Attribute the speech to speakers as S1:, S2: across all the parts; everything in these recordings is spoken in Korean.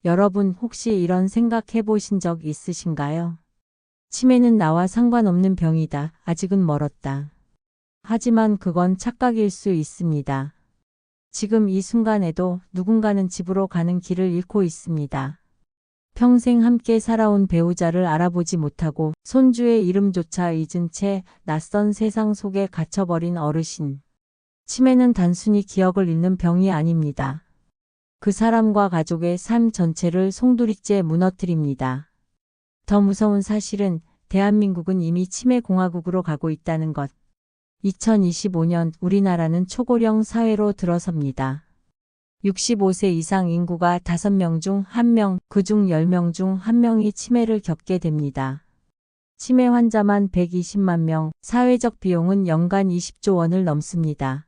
S1: 여러분 혹시 이런 생각 해보신 적 있으신가요? 치매는 나와 상관없는 병이다. 아직은 멀었다. 하지만 그건 착각일 수 있습니다. 지금 이 순간에도 누군가는 집으로 가는 길을 잃고 있습니다. 평생 함께 살아온 배우자를 알아보지 못하고 손주의 이름조차 잊은 채 낯선 세상 속에 갇혀버린 어르신. 치매는 단순히 기억을 잃는 병이 아닙니다. 그 사람과 가족의 삶 전체를 송두리째 무너뜨립니다. 더 무서운 사실은 대한민국은 이미 치매 공화국으로 가고 있다는 것. 2025년 우리나라는 초고령 사회로 들어섭니다. 65세 이상 인구가 5명 중 1명, 그중 10명 중 1명이 치매를 겪게 됩니다. 치매 환자만 120만 명, 사회적 비용은 연간 20조 원을 넘습니다.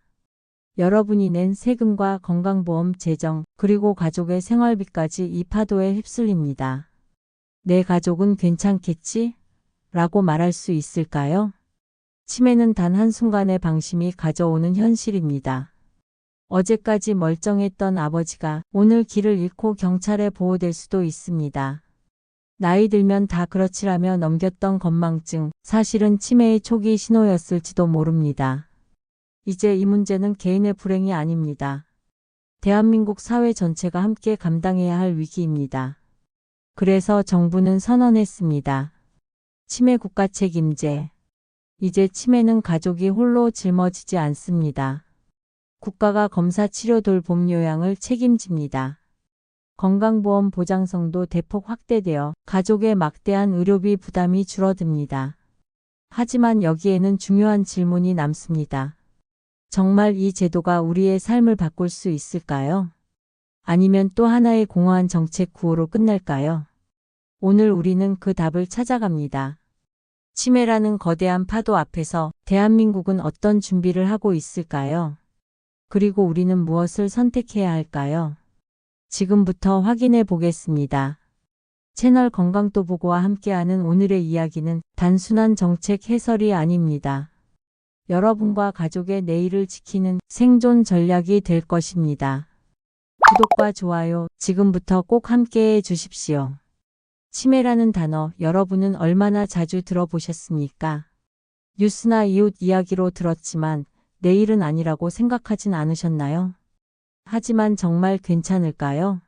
S1: 여러분이 낸 세금과 건강보험 재정, 그리고 가족의 생활비까지 이 파도에 휩쓸립니다. 내 가족은 괜찮겠지? 라고 말할 수 있을까요? 치매는 단 한순간의 방심이 가져오는 현실입니다. 어제까지 멀쩡했던 아버지가 오늘 길을 잃고 경찰에 보호될 수도 있습니다. 나이 들면 다 그렇지라며 넘겼던 건망증, 사실은 치매의 초기 신호였을지도 모릅니다. 이제 이 문제는 개인의 불행이 아닙니다. 대한민국 사회 전체가 함께 감당해야 할 위기입니다. 그래서 정부는 선언했습니다. 치매 국가 책임제. 이제 치매는 가족이 홀로 짊어지지 않습니다. 국가가 검사 치료 돌봄 요양을 책임집니다. 건강보험 보장성도 대폭 확대되어 가족의 막대한 의료비 부담이 줄어듭니다. 하지만 여기에는 중요한 질문이 남습니다. 정말 이 제도가 우리의 삶을 바꿀 수 있을까요? 아니면 또 하나의 공허한 정책 구호로 끝날까요? 오늘 우리는 그 답을 찾아갑니다. 치매라는 거대한 파도 앞에서 대한민국은 어떤 준비를 하고 있을까요? 그리고 우리는 무엇을 선택해야 할까요? 지금부터 확인해 보겠습니다. 채널 건강또보고와 함께하는 오늘의 이야기는 단순한 정책 해설이 아닙니다. 여러분과 가족의 내일을 지키는 생존 전략이 될 것입니다. 구독과 좋아요 지금부터 꼭 함께해 주십시오. 치매라는 단어 여러분은 얼마나 자주 들어보셨습니까? 뉴스나 이웃 이야기로 들었지만 내일은 아니라고 생각하진 않으셨나요? 하지만 정말 괜찮을까요?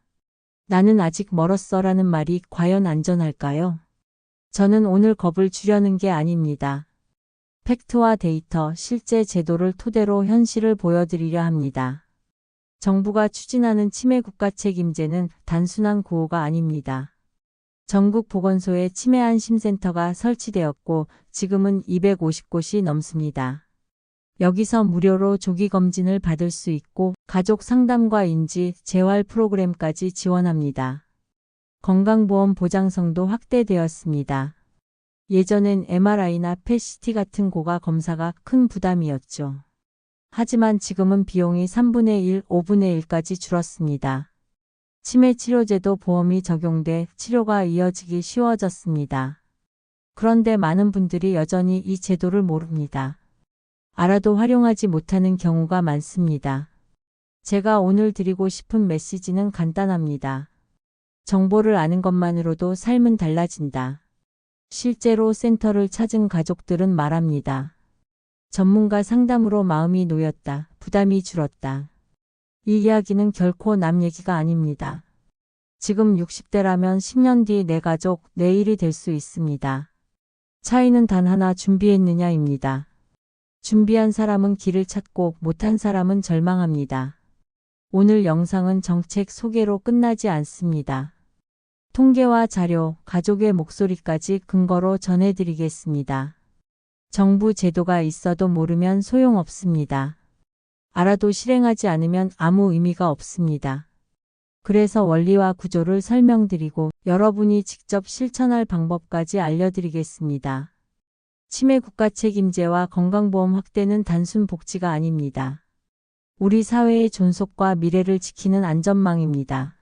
S1: 나는 아직 멀었어라는 말이 과연 안전할까요? 저는 오늘 겁을 주려는 게 아닙니다. 팩트와 데이터, 실제 제도를 토대로 현실을 보여드리려 합니다. 정부가 추진하는 치매 국가 책임제는 단순한 구호가 아닙니다. 전국 보건소에 치매 안심센터가 설치되었고 지금은 250곳이 넘습니다. 여기서 무료로 조기 검진을 받을 수 있고 가족 상담과 인지, 재활 프로그램까지 지원합니다. 건강보험 보장성도 확대되었습니다. 예전엔 MRI나 펫CT 같은 고가 검사가 큰 부담이었죠. 하지만 지금은 비용이 3분의 1, 5분의 1까지 줄었습니다. 치매 치료제도 보험이 적용돼 치료가 이어지기 쉬워졌습니다. 그런데 많은 분들이 여전히 이 제도를 모릅니다. 알아도 활용하지 못하는 경우가 많습니다. 제가 오늘 드리고 싶은 메시지는 간단합니다. 정보를 아는 것만으로도 삶은 달라진다. 실제로 센터를 찾은 가족들은 말합니다. 전문가 상담으로 마음이 놓였다. 부담이 줄었다. 이 이야기는 결코 남 얘기가 아닙니다. 지금 60대라면 10년 뒤 내 가족, 내일이 될 수 있습니다. 차이는 단 하나 준비했느냐입니다. 준비한 사람은 길을 찾고 못한 사람은 절망합니다. 오늘 영상은 정책 소개로 끝나지 않습니다. 통계와 자료, 가족의 목소리까지 근거로 전해드리겠습니다. 정부 제도가 있어도 모르면 소용없습니다. 알아도 실행하지 않으면 아무 의미가 없습니다. 그래서 원리와 구조를 설명드리고 여러분이 직접 실천할 방법까지 알려드리겠습니다. 치매 국가 책임제와 건강보험 확대는 단순 복지가 아닙니다. 우리 사회의 존속과 미래를 지키는 안전망입니다.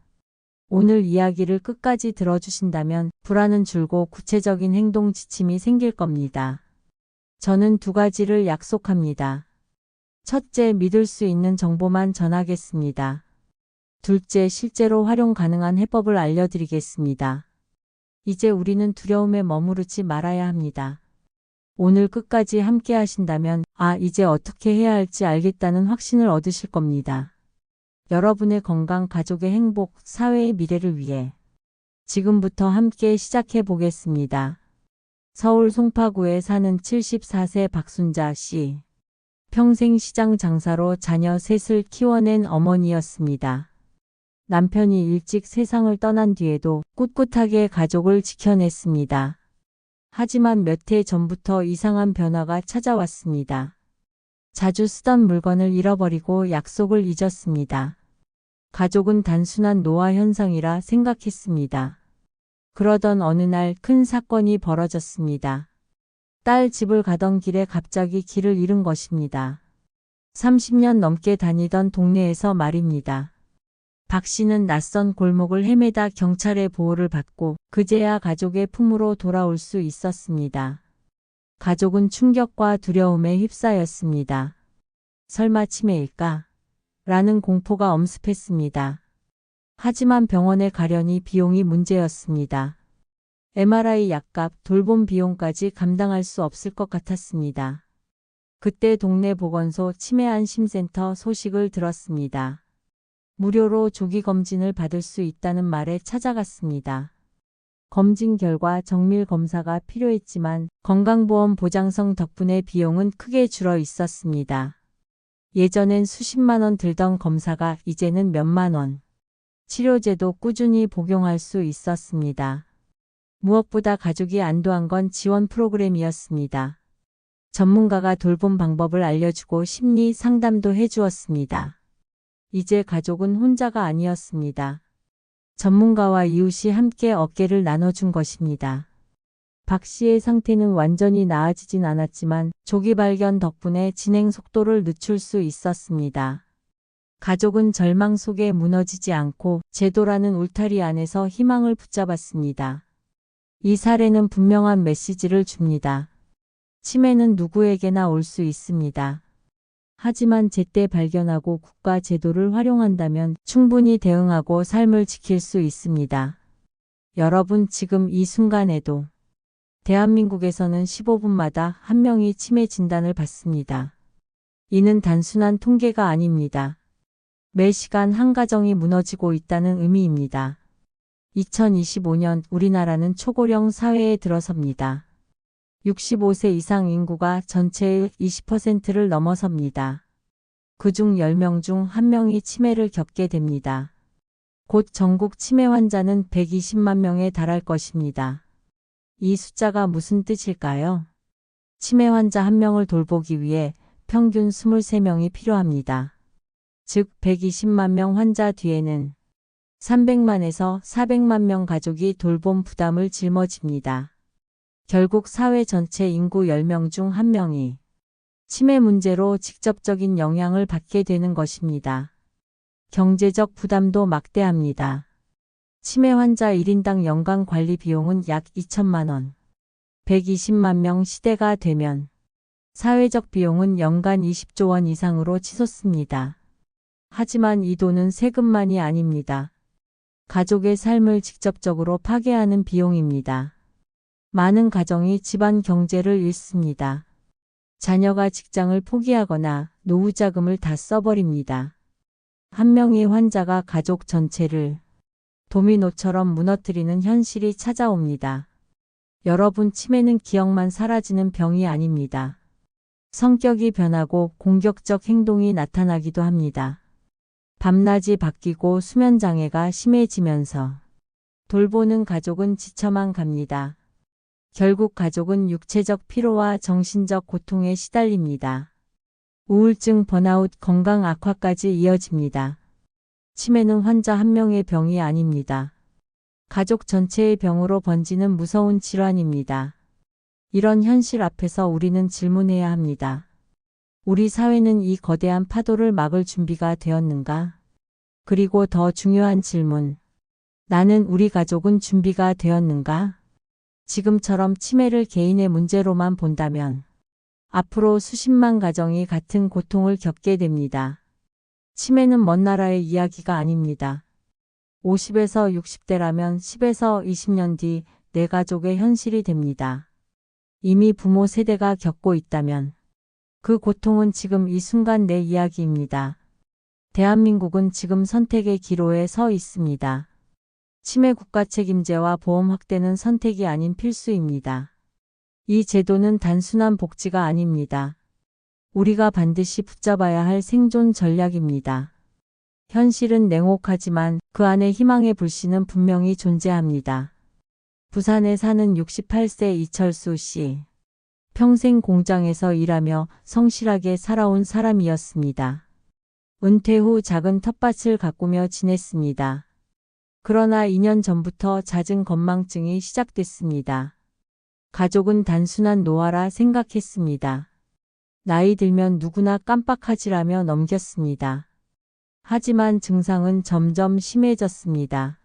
S1: 오늘 이야기를 끝까지 들어주신다면 불안은 줄고 구체적인 행동 지침이 생길 겁니다. 저는 2가지를 약속합니다. 첫째, 믿을 수 있는 정보만 전하겠습니다. 둘째, 실제로 활용 가능한 해법을 알려드리겠습니다. 이제 우리는 두려움에 머무르지 말아야 합니다. 오늘 끝까지 함께 하신다면, 이제 어떻게 해야 할지 알겠다는 확신을 얻으실 겁니다. 여러분의 건강, 가족의 행복, 사회의 미래를 위해 지금부터 함께 시작해 보겠습니다. 서울 송파구에 사는 74세 박순자 씨. 평생 시장 장사로 자녀 셋을 키워낸 어머니였습니다. 남편이 일찍 세상을 떠난 뒤에도 꿋꿋하게 가족을 지켜냈습니다. 하지만 몇 해 전부터 이상한 변화가 찾아왔습니다. 자주 쓰던 물건을 잃어버리고 약속을 잊었습니다. 가족은 단순한 노화 현상이라 생각했습니다. 그러던 어느 날 큰 사건이 벌어졌습니다. 딸 집을 가던 길에 갑자기 길을 잃은 것입니다. 30년 넘게 다니던 동네에서 말입니다. 박 씨는 낯선 골목을 헤매다 경찰의 보호를 받고 그제야 가족의 품으로 돌아올 수 있었습니다. 가족은 충격과 두려움에 휩싸였습니다. 설마 치매일까? 라는 공포가 엄습했습니다. 하지만 병원에 가려니 비용이 문제였습니다. MRI 약값, 돌봄 비용까지 감당할 수 없을 것 같았습니다. 그때 동네 보건소 치매안심센터 소식을 들었습니다. 무료로 조기 검진을 받을 수 있다는 말에 찾아갔습니다. 검진 결과 정밀 검사가 필요했지만 건강보험 보장성 덕분에 비용은 크게 줄어 있었습니다. 예전엔 수십만 원 들던 검사가 이제는 몇만 원. 치료제도 꾸준히 복용할 수 있었습니다. 무엇보다 가족이 안도한 건 지원 프로그램이었습니다. 전문가가 돌봄 방법을 알려주고 심리 상담도 해주었습니다. 이제 가족은 혼자가 아니었습니다. 전문가와 이웃이 함께 어깨를 나눠준 것입니다. 박 씨의 상태는 완전히 나아지진 않았지만 조기 발견 덕분에 진행 속도를 늦출 수 있었습니다. 가족은 절망 속에 무너지지 않고 제도라는 울타리 안에서 희망을 붙잡았습니다. 이 사례는 분명한 메시지를 줍니다. 치매는 누구에게나 올 수 있습니다. 하지만 제때 발견하고 국가 제도를 활용한다면 충분히 대응하고 삶을 지킬 수 있습니다. 여러분, 지금 이 순간에도 대한민국에서는 15분마다 한 명이 치매 진단을 받습니다. 이는 단순한 통계가 아닙니다. 매 시간 한 가정이 무너지고 있다는 의미입니다. 2025년 우리나라는 초고령 사회에 들어섭니다. 65세 이상 인구가 전체의 20%를 넘어섭니다. 그중 10명 중 1명이 치매를 겪게 됩니다. 곧 전국 치매 환자는 120만 명에 달할 것입니다. 이 숫자가 무슨 뜻일까요? 치매 환자 1명을 돌보기 위해 평균 23명이 필요합니다. 즉 120만 명 환자 뒤에는 300만에서 400만 명 가족이 돌봄 부담을 짊어집니다. 결국 사회 전체 인구 10명 중 1명이 치매 문제로 직접적인 영향을 받게 되는 것입니다. 경제적 부담도 막대합니다. 치매 환자 1인당 연간 관리 비용은 약 2천만 원. 120만 명 시대가 되면 사회적 비용은 연간 20조 원 이상으로 치솟습니다. 하지만 이 돈은 세금만이 아닙니다. 가족의 삶을 직접적으로 파괴하는 비용입니다. 많은 가정이 집안 경제를 잃습니다. 자녀가 직장을 포기하거나 노후 자금을 다 써버립니다. 한 명의 환자가 가족 전체를 도미노처럼 무너뜨리는 현실이 찾아옵니다. 여러분, 치매는 기억만 사라지는 병이 아닙니다. 성격이 변하고 공격적 행동이 나타나기도 합니다. 밤낮이 바뀌고 수면 장애가 심해지면서 돌보는 가족은 지쳐만 갑니다. 결국 가족은 육체적 피로와 정신적 고통에 시달립니다. 우울증, 번아웃, 건강 악화까지 이어집니다. 치매는 환자 한 명의 병이 아닙니다. 가족 전체의 병으로 번지는 무서운 질환입니다. 이런 현실 앞에서 우리는 질문해야 합니다. 우리 사회는 이 거대한 파도를 막을 준비가 되었는가? 그리고 더 중요한 질문. 나는, 우리 가족은 준비가 되었는가? 지금처럼 치매를 개인의 문제로만 본다면 앞으로 수십만 가정이 같은 고통을 겪게 됩니다. 치매는 먼 나라의 이야기가 아닙니다. 50에서 60대라면 10에서 20년 뒤 내 가족의 현실이 됩니다. 이미 부모 세대가 겪고 있다면 그 고통은 지금 이 순간 내 이야기입니다. 대한민국은 지금 선택의 기로에 서 있습니다. 치매 국가 책임제와 보험 확대는 선택이 아닌 필수입니다. 이 제도는 단순한 복지가 아닙니다. 우리가 반드시 붙잡아야 할 생존 전략입니다. 현실은 냉혹하지만 그 안에 희망의 불씨는 분명히 존재합니다. 부산에 사는 68세 이철수 씨. 평생 공장에서 일하며 성실하게 살아온 사람이었습니다. 은퇴 후 작은 텃밭을 가꾸며 지냈습니다. 그러나 2년 전부터 잦은 건망증이 시작됐습니다. 가족은 단순한 노화라 생각했습니다. 나이 들면 누구나 깜빡하지라며 넘겼습니다. 하지만 증상은 점점 심해졌습니다.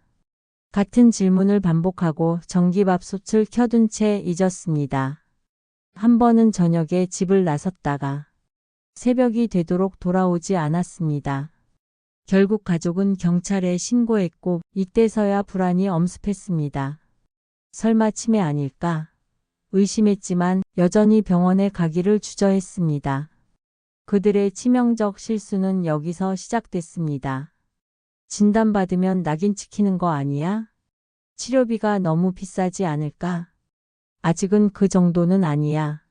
S1: 같은 질문을 반복하고 전기밥솥을 켜둔 채 잊었습니다. 한 번은 저녁에 집을 나섰다가 새벽이 되도록 돌아오지 않았습니다. 결국 가족은 경찰에 신고했고 이때서야 불안이 엄습했습니다. 설마 치매 아닐까? 의심했지만 여전히 병원에 가기를 주저했습니다. 그들의 치명적 실수는 여기서 시작됐습니다. 진단받으면 낙인 찍히는 거 아니야? 치료비가 너무 비싸지 않을까? 아직은 그 정도는 아니야.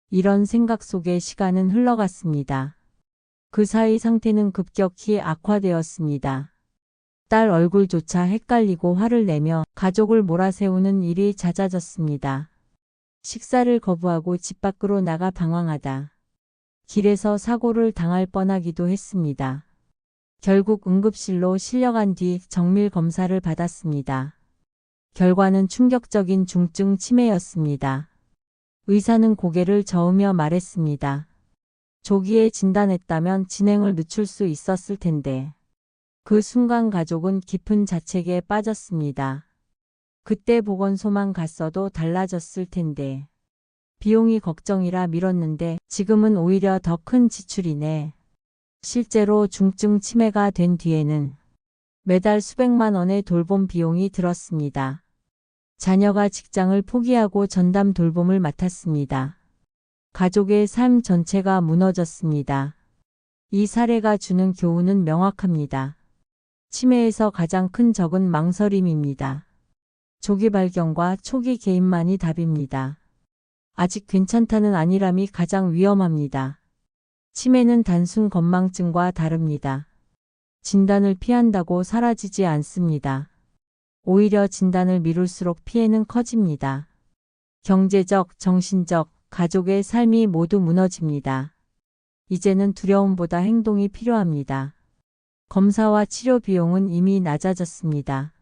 S1: 이런 생각 속에 시간은 흘러갔습니다. 그 사이 상태는 급격히 악화되었습니다. 딸 얼굴조차 헷갈리고 화를 내며 가족을 몰아세우는 일이 잦아졌습니다. 식사를 거부하고 집 밖으로 나가 방황하다. 길에서 사고를 당할 뻔하기도 했습니다. 결국 응급실로 실려간 뒤 정밀 검사를 받았습니다. 결과는 충격적인 중증 치매였습니다. 의사는 고개를 저으며 말했습니다. 조기에 진단했다면 진행을 늦출 수 있었을 텐데. 그 순간 가족은 깊은 자책에 빠졌습니다. 그때 보건소만 갔어도 달라졌을 텐데. 비용이 걱정이라 미뤘는데 지금은 오히려 더 큰 지출이네. 실제로 중증 치매가 된 뒤에는 매달 수백만 원의 돌봄 비용이 들었습니다. 자녀가 직장을 포기하고 전담 돌봄을 맡았습니다. 가족의 삶 전체가 무너졌습니다. 이 사례가 주는 교훈은 명확합니다. 치매에서 가장 큰 적은 망설임입니다. 조기 발견과 초기 개입만이 답입니다. 아직 괜찮다는 안일함이 가장 위험합니다. 치매는 단순 건망증과 다릅니다. 진단을 피한다고 사라지지 않습니다. 오히려 진단을 미룰수록 피해는 커집니다. 경제적, 정신적, 가족의 삶이 모두 무너집니다. 이제는 두려움보다 행동이 필요합니다. 검사와 치료 비용은 이미 낮아졌습니다.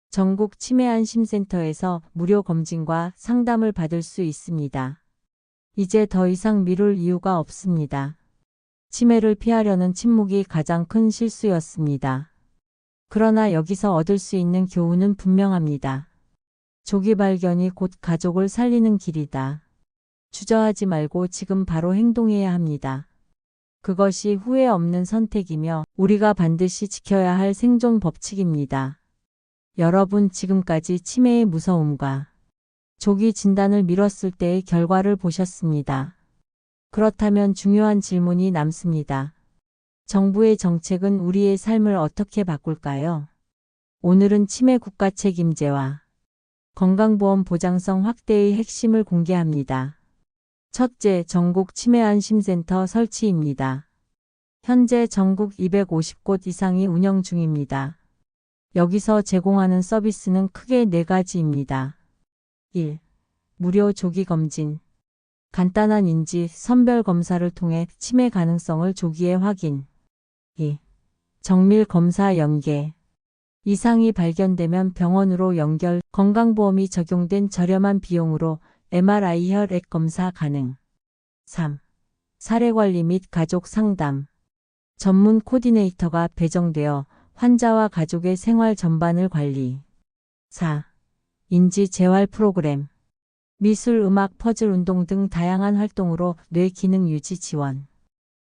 S1: 전국 치매안심센터에서 무료 검진과 상담을 받을 수 있습니다. 이제 더 이상 미룰 이유가 없습니다. 치매를 피하려는 침묵이 가장 큰 실수였습니다. 그러나 여기서 얻을 수 있는 교훈은 분명합니다. 조기 발견이 곧 가족을 살리는 길이다. 주저하지 말고 지금 바로 행동해야 합니다. 그것이 후회 없는 선택이며 우리가 반드시 지켜야 할 생존 법칙입니다. 여러분 지금까지 치매의 무서움과 조기 진단을 미뤘을 때의 결과를 보셨습니다. 그렇다면 중요한 질문이 남습니다. 정부의 정책은 우리의 삶을 어떻게 바꿀까요? 오늘은 치매 국가 책임제와 건강보험 보장성 확대의 핵심을 공개합니다. 첫째, 전국 치매안심센터 설치입니다. 현재 전국 250곳 이상이 운영 중입니다. 여기서 제공하는 서비스는 크게 4가지입니다. 1. 무료 조기 검진. 간단한 인지, 선별 검사를 통해 치매 가능성을 조기에 확인. 2. 정밀 검사 연계. 이상이 발견되면 병원으로 연결, 건강보험이 적용된 저렴한 비용으로 MRI 혈액 검사 가능. 3. 사례관리 및 가족 상담. 전문 코디네이터가 배정되어 환자와 가족의 생활 전반을 관리. 4. 인지 재활 프로그램. 미술, 음악, 퍼즐, 운동 등 다양한 활동으로 뇌 기능 유지 지원.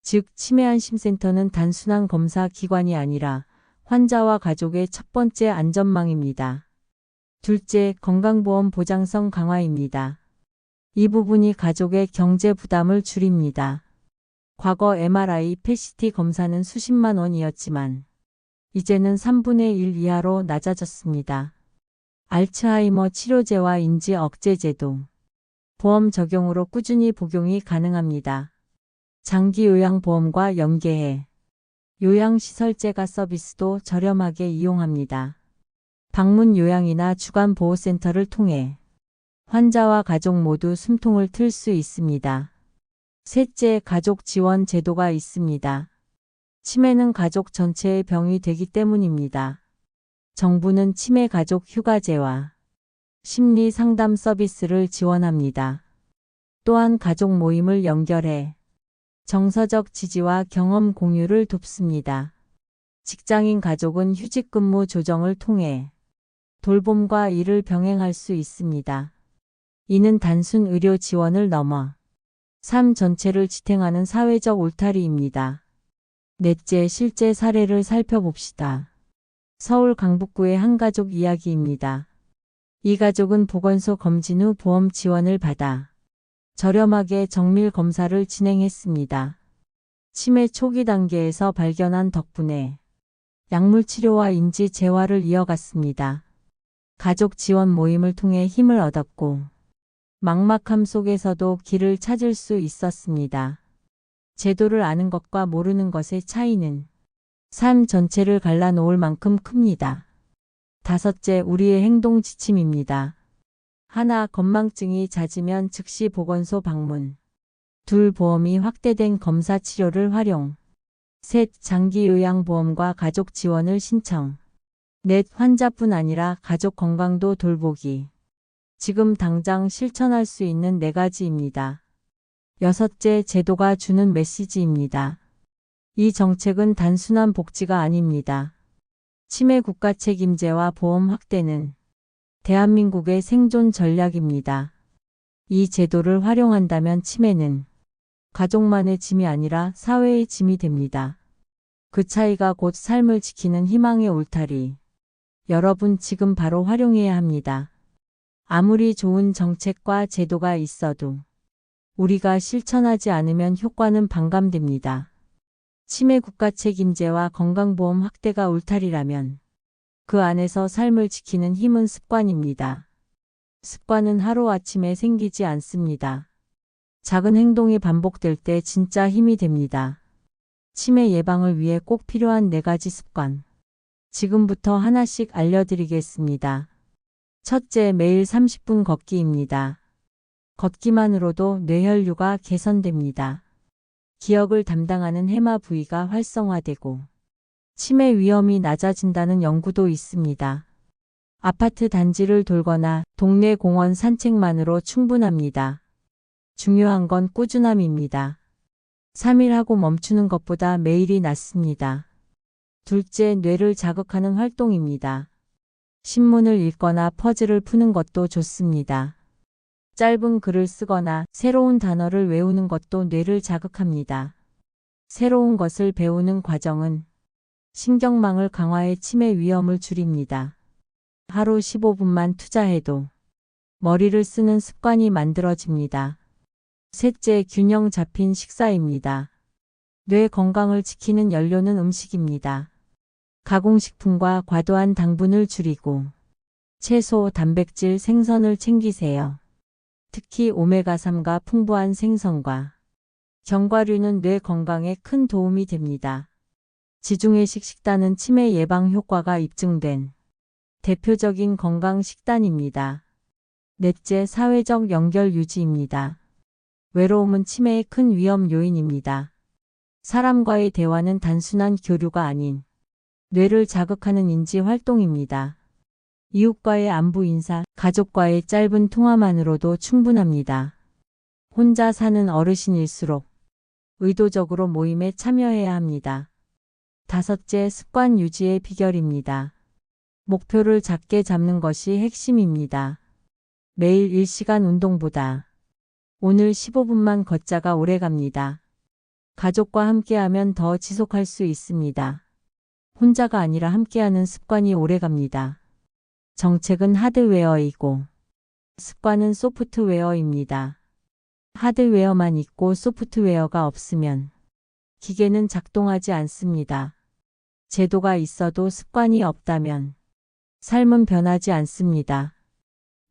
S1: 즉, 치매안심센터는 단순한 검사 기관이 아니라 환자와 가족의 첫 번째 안전망입니다. 둘째, 건강보험 보장성 강화입니다. 이 부분이 가족의 경제 부담을 줄입니다. 과거 MRI, PET 검사는 수십만 원이었지만 이제는 3분의 1 이하로 낮아졌습니다. 알츠하이머 치료제와 인지 억제제도, 보험 적용으로 꾸준히 복용이 가능합니다. 장기 요양보험과 연계해 요양시설제가 서비스도 저렴하게 이용합니다. 방문 요양이나 주간 보호센터를 통해 환자와 가족 모두 숨통을 틀 수 있습니다. 셋째, 가족 지원 제도가 있습니다. 치매는 가족 전체의 병이 되기 때문입니다. 정부는 치매 가족 휴가제와 심리 상담 서비스를 지원합니다. 또한 가족 모임을 연결해 정서적 지지와 경험 공유를 돕습니다. 직장인 가족은 휴직 근무 조정을 통해 돌봄과 일을 병행할 수 있습니다. 이는 단순 의료 지원을 넘어 삶 전체를 지탱하는 사회적 울타리입니다. 넷째, 실제 사례를 살펴봅시다. 서울 강북구의 한 가족 이야기입니다. 이 가족은 보건소 검진 후 보험 지원을 받아 저렴하게 정밀 검사를 진행했습니다. 치매 초기 단계에서 발견한 덕분에 약물 치료와 인지 재활을 이어갔습니다. 가족 지원 모임을 통해 힘을 얻었고 막막함 속에서도 길을 찾을 수 있었습니다. 제도를 아는 것과 모르는 것의 차이는 삶 전체를 갈라놓을 만큼 큽니다. 다섯째, 우리의 행동 지침입니다. 하나, 건망증이 잦으면 즉시 보건소 방문. 둘, 보험이 확대된 검사 치료를 활용. 셋, 장기 요양보험과 가족 지원을 신청. 넷, 환자뿐 아니라 가족 건강도 돌보기. 지금 당장 실천할 수 있는 4가지입니다. 여섯째, 제도가 주는 메시지입니다. 이 정책은 단순한 복지가 아닙니다. 치매 국가 책임제와 보험 확대는 대한민국의 생존 전략입니다. 이 제도를 활용한다면 치매는 가족만의 짐이 아니라 사회의 짐이 됩니다. 그 차이가 곧 삶을 지키는 희망의 울타리. 여러분, 지금 바로 활용해야 합니다. 아무리 좋은 정책과 제도가 있어도 우리가 실천하지 않으면 효과는 반감됩니다. 치매 국가 책임제와 건강보험 확대가 울타리라면 그 안에서 삶을 지키는 힘은 습관입니다. 습관은 하루아침에 생기지 않습니다. 작은 행동이 반복될 때 진짜 힘이 됩니다. 치매 예방을 위해 꼭 필요한 4가지 습관. 지금부터 하나씩 알려드리겠습니다. 첫째, 매일 30분 걷기입니다. 걷기만으로도 뇌혈류가 개선됩니다. 기억을 담당하는 해마 부위가 활성화되고 치매 위험이 낮아진다는 연구도 있습니다. 아파트 단지를 돌거나 동네 공원 산책만으로 충분합니다. 중요한 건 꾸준함입니다. 3일 하고 멈추는 것보다 매일이 낫습니다. 둘째, 뇌를 자극하는 활동입니다. 신문을 읽거나 퍼즐을 푸는 것도 좋습니다. 짧은 글을 쓰거나 새로운 단어를 외우는 것도 뇌를 자극합니다. 새로운 것을 배우는 과정은 신경망을 강화해 치매 위험을 줄입니다. 하루 15분만 투자해도 머리를 쓰는 습관이 만들어집니다. 셋째, 균형 잡힌 식사입니다. 뇌 건강을 지키는 연료는 음식입니다. 가공식품과 과도한 당분을 줄이고 채소, 단백질, 생선을 챙기세요. 특히 오메가3가 풍부한 생선과 견과류는 뇌 건강에 큰 도움이 됩니다. 지중해식 식단은 치매 예방 효과가 입증된 대표적인 건강 식단입니다. 넷째, 사회적 연결 유지입니다. 외로움은 치매의 큰 위험 요인입니다. 사람과의 대화는 단순한 교류가 아닌 뇌를 자극하는 인지 활동입니다. 이웃과의 안부 인사, 가족과의 짧은 통화만으로도 충분합니다. 혼자 사는 어르신일수록 의도적으로 모임에 참여해야 합니다. 다섯째, 습관 유지의 비결입니다. 목표를 작게 잡는 것이 핵심입니다. 매일 1시간 운동보다 오늘 15분만 걷자가 오래갑니다. 가족과 함께하면 더 지속할 수 있습니다. 혼자가 아니라 함께하는 습관이 오래갑니다. 정책은 하드웨어이고 습관은 소프트웨어입니다. 하드웨어만 있고 소프트웨어가 없으면 기계는 작동하지 않습니다. 제도가 있어도 습관이 없다면 삶은 변하지 않습니다.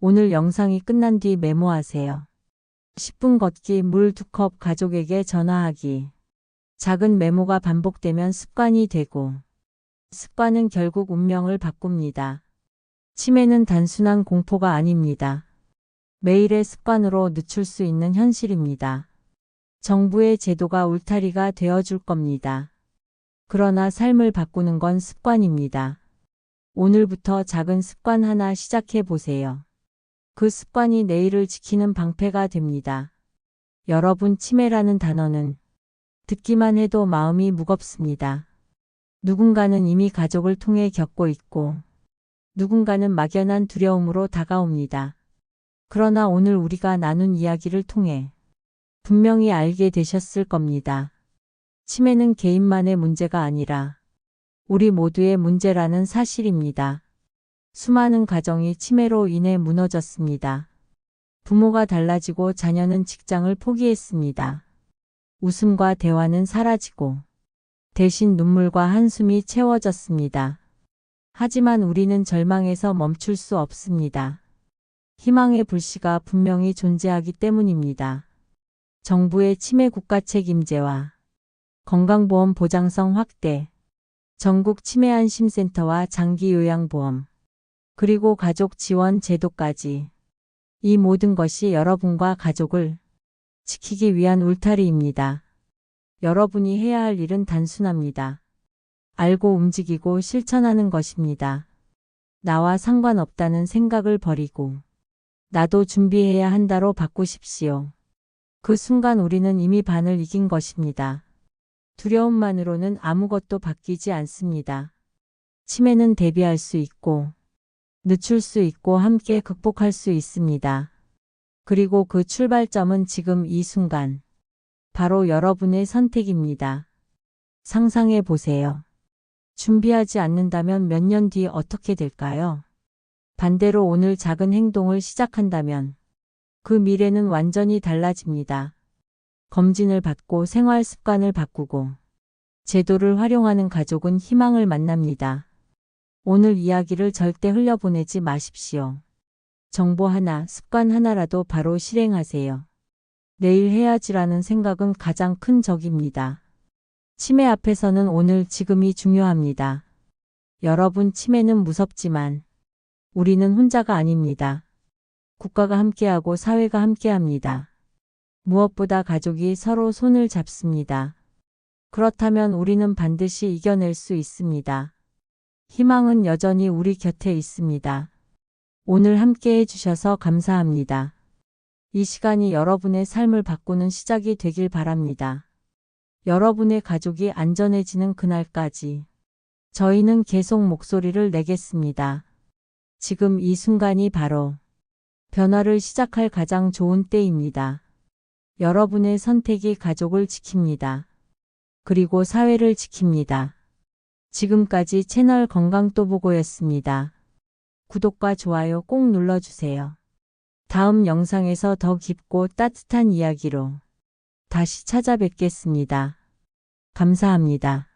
S1: 오늘 영상이 끝난 뒤 메모하세요. 10분 걷기, 물 2컵, 가족에게 전화하기. 작은 메모가 반복되면 습관이 되고 습관은 결국 운명을 바꿉니다. 치매는 단순한 공포가 아닙니다. 매일의 습관으로 늦출 수 있는 현실입니다. 정부의 제도가 울타리가 되어줄 겁니다. 그러나 삶을 바꾸는 건 습관입니다. 오늘부터 작은 습관 하나 시작해 보세요. 그 습관이 내일을 지키는 방패가 됩니다. 여러분, 치매라는 단어는 듣기만 해도 마음이 무겁습니다. 누군가는 이미 가족을 통해 겪고 있고 누군가는 막연한 두려움으로 다가옵니다. 그러나 오늘 우리가 나눈 이야기를 통해 분명히 알게 되셨을 겁니다. 치매는 개인만의 문제가 아니라 우리 모두의 문제라는 사실입니다. 수많은 가정이 치매로 인해 무너졌습니다. 부모가 달라지고 자녀는 직장을 포기했습니다. 웃음과 대화는 사라지고 대신 눈물과 한숨이 채워졌습니다. 하지만 우리는 절망에서 멈출 수 없습니다. 희망의 불씨가 분명히 존재하기 때문입니다. 정부의 치매 국가 책임제와 건강보험 보장성 확대, 전국 치매안심센터와 장기요양보험, 그리고 가족 지원 제도까지 이 모든 것이 여러분과 가족을 지키기 위한 울타리입니다. 여러분이 해야 할 일은 단순합니다. 알고 움직이고 실천하는 것입니다. 나와 상관없다는 생각을 버리고 나도 준비해야 한다로 바꾸십시오. 그 순간 우리는 이미 반을 이긴 것입니다. 두려움만으로는 아무것도 바뀌지 않습니다. 치매는 대비할 수 있고 늦출 수 있고 함께 극복할 수 있습니다. 그리고 그 출발점은 지금 이 순간 바로 여러분의 선택입니다. 상상해 보세요. 준비하지 않는다면 몇 년 뒤 어떻게 될까요? 반대로 오늘 작은 행동을 시작한다면 그 미래는 완전히 달라집니다. 검진을 받고 생활 습관을 바꾸고 제도를 활용하는 가족은 희망을 만납니다. 오늘 이야기를 절대 흘려보내지 마십시오. 정보 하나, 습관 하나라도 바로 실행하세요. 내일 해야지라는 생각은 가장 큰 적입니다. 치매 앞에서는 오늘 지금이 중요합니다. 여러분, 치매는 무섭지만 우리는 혼자가 아닙니다. 국가가 함께하고 사회가 함께합니다. 무엇보다 가족이 서로 손을 잡습니다. 그렇다면 우리는 반드시 이겨낼 수 있습니다. 희망은 여전히 우리 곁에 있습니다. 오늘 함께 해주셔서 감사합니다. 이 시간이 여러분의 삶을 바꾸는 시작이 되길 바랍니다. 여러분의 가족이 안전해지는 그날까지 저희는 계속 목소리를 내겠습니다. 지금 이 순간이 바로 변화를 시작할 가장 좋은 때입니다. 여러분의 선택이 가족을 지킵니다. 그리고 사회를 지킵니다. 지금까지 채널 건강또보고였습니다. 구독과 좋아요 꼭 눌러주세요. 다음 영상에서 더 깊고 따뜻한 이야기로 다시 찾아뵙겠습니다. 감사합니다.